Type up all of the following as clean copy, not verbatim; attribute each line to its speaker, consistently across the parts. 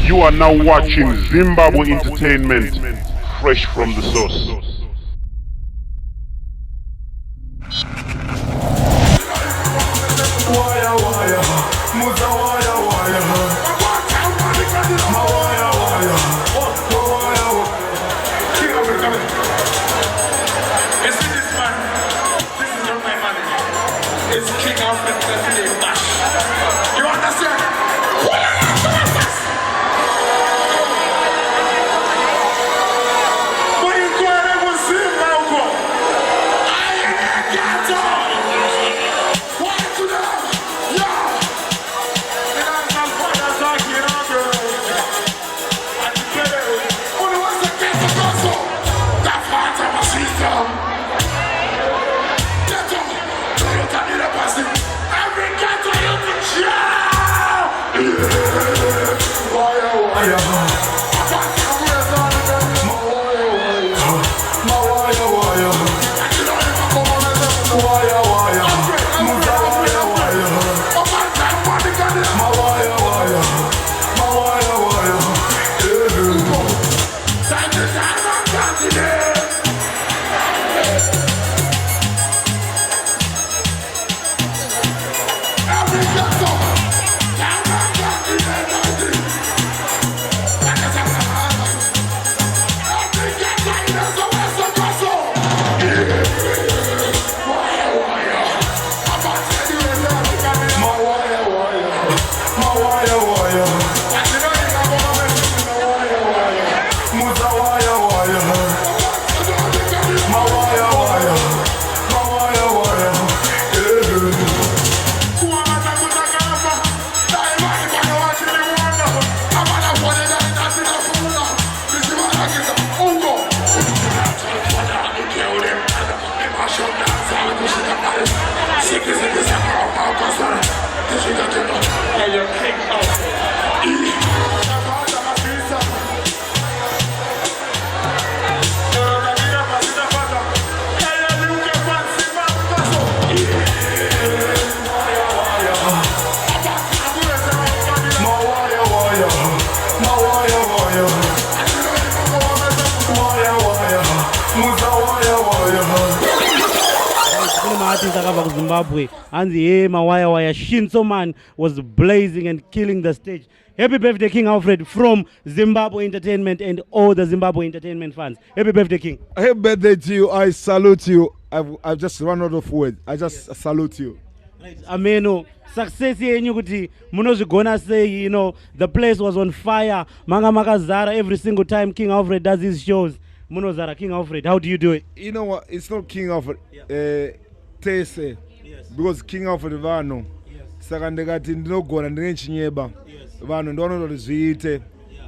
Speaker 1: You are now watching Zimbabwe Entertainment, fresh from the source.
Speaker 2: It's King Alfred Bash. You understand? But you can't ever see Malco. I ain't got to. What to do? Yeah. And I'm not what I'm talking about. I declare it. Only what's the case of Gosso? That's why I'm a sister.
Speaker 3: Zimbabwe and the Mawaya Shinzo man was blazing and killing the stage. Happy birthday, King Alfred, from Zimbabwe Entertainment and all the Zimbabwe Entertainment fans. Happy birthday, King.
Speaker 4: Happy birthday to you. I salute you. I've just run out of words. I just salute you.
Speaker 3: Right. Ameno. Success here in Yukuti. Munozi gonna say, you know, the place was on fire. Manga Makazara every single time King Alfred does his shows. Munozara, King Alfred, how do you do it?
Speaker 4: You know what? It's not King Alfred.
Speaker 3: Yeah.
Speaker 4: Tese.
Speaker 3: Yes.
Speaker 4: Because King Alfred vano.
Speaker 3: Yes.
Speaker 4: Saka ndikati ndinogona ndinechinyeba.
Speaker 3: Yes.
Speaker 4: Vanhu ndinoona kuti zviite.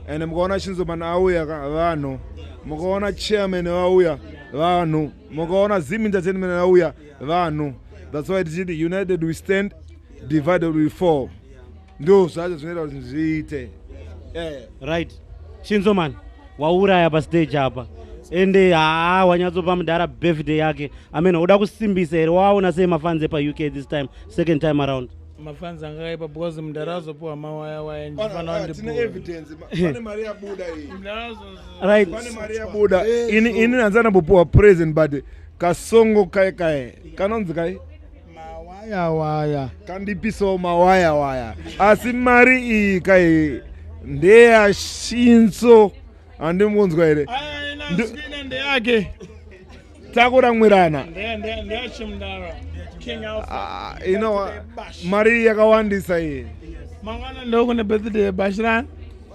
Speaker 4: And mukaona Shinzo man auya vanhu. Mukaona chairman auya vanhu. Mukaona Zim Entertainment auya vanhu. That's why it is united we stand, divided we fall. Ndo zvacho zvinoita kuti zviite.
Speaker 3: Right. Shinzo man, wauraya pa stage apa. Ende wanyatsopa mudhara birthday yake. I mean, uda kusimbisa here waona sei mafans pa UK this time, second time around.
Speaker 5: Mafans angaipa because mudhara azopuwa mawaya ndifana ndi.
Speaker 4: Tine evidence. Pane mari yabuda iyi.
Speaker 3: Right.
Speaker 4: Pane mari yabuda. Ini nanzana bopuwa present but kasongo kai. Kanonzi kai?
Speaker 5: Waya.
Speaker 4: Kandipiso mawaya. Asi mari iyi kai ndeya Shinzo andimunzwa here.
Speaker 5: Ndine yake.
Speaker 4: Takura mwirana.
Speaker 5: Ndiye chimdara. King Alfred.
Speaker 4: You know mari yakawandisa iyi.
Speaker 5: Mangwana ndo kune birthday bashran.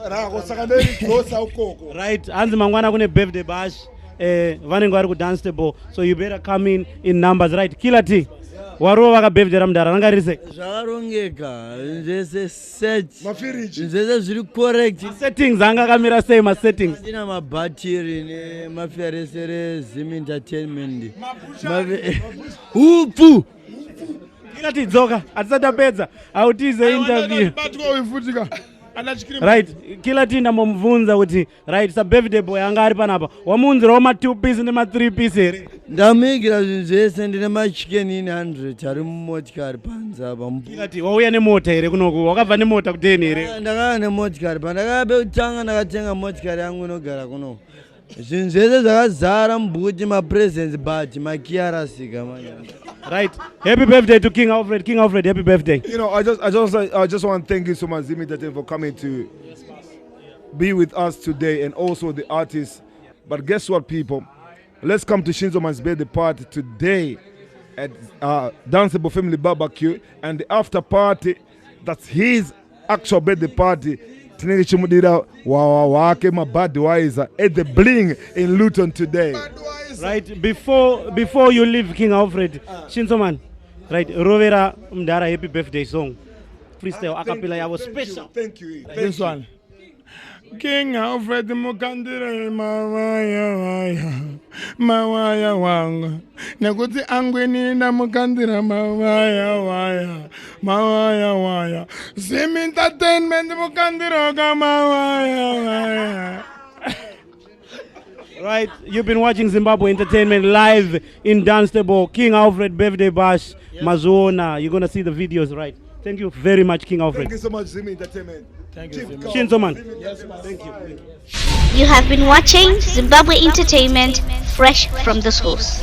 Speaker 4: Rako saka ndiri gosa ukoko.
Speaker 3: Right. Anzi mangwana kune birthday bash. Vanenge vari ku dance table, so you better come in numbers, right? Killer T. Waro vaka birthday ramudhara ranga riri sei?
Speaker 6: Zvakarongeka zvese set
Speaker 4: Mafiriji
Speaker 6: zvese zviri correct.
Speaker 3: Settings anga kamira sei ma settings?
Speaker 6: Ndina mabhatiri nemafiaresere Zim Entertainment. Upfu.
Speaker 3: Killer T dzoka atisati apedza autize interview.
Speaker 4: batwa uifutika
Speaker 5: adachikrima
Speaker 3: right kila ti ndambomubvunza kuti right sabirthday boy anga ari panapa wamuunzirawo ma2 piece nema3 piece here
Speaker 6: ndamuigira zvinhu zvese ndine machikeni in 100 ari mumotikari panze apa
Speaker 3: kila ti wauya nemota here kunoku wakabva nemota kuteni here
Speaker 6: ndakava nemotikari pandakava pekutanga ndakatenga motikari yangu inogara kuno zvinhu zvese zvakazara mubhuti mapresents but makiarasika
Speaker 3: right happy birthday to King Alfred. King Alfred, happy birthday.
Speaker 4: You know, I just want to thank you so much, Zim Entertainment, for coming to be with us today, and also the artists. But guess what, people? Let's come to Shinzo Man's birthday party today at Danceable Family Barbecue, and the after party, that's his actual birthday party. Tinenge chimudira wake mabadwiser at the Bling in Luton today.
Speaker 3: Right, before you leave King Alfred, Shinzo man, right, rovera mdara happy birthday song. Freestyle acapella yawo special.
Speaker 4: Thank you.
Speaker 5: this one King Alfred mukandire mawaya wanga nekuti angwini ndamukandira mawaya Zim Entertainment mukandiroga mawaya.
Speaker 3: Right, you've been watching Zimbabwe Entertainment live in Dunstable. King Alfred birthday bash, Mazuona. You're gonna see the videos, right? Thank you very much, King Alfred.
Speaker 4: Thank you so much, Zim Entertainment.
Speaker 5: Thank you, Zim.
Speaker 3: Shinzo man.
Speaker 4: Thank you.
Speaker 7: You have been watching Zimbabwe Entertainment, fresh from the source.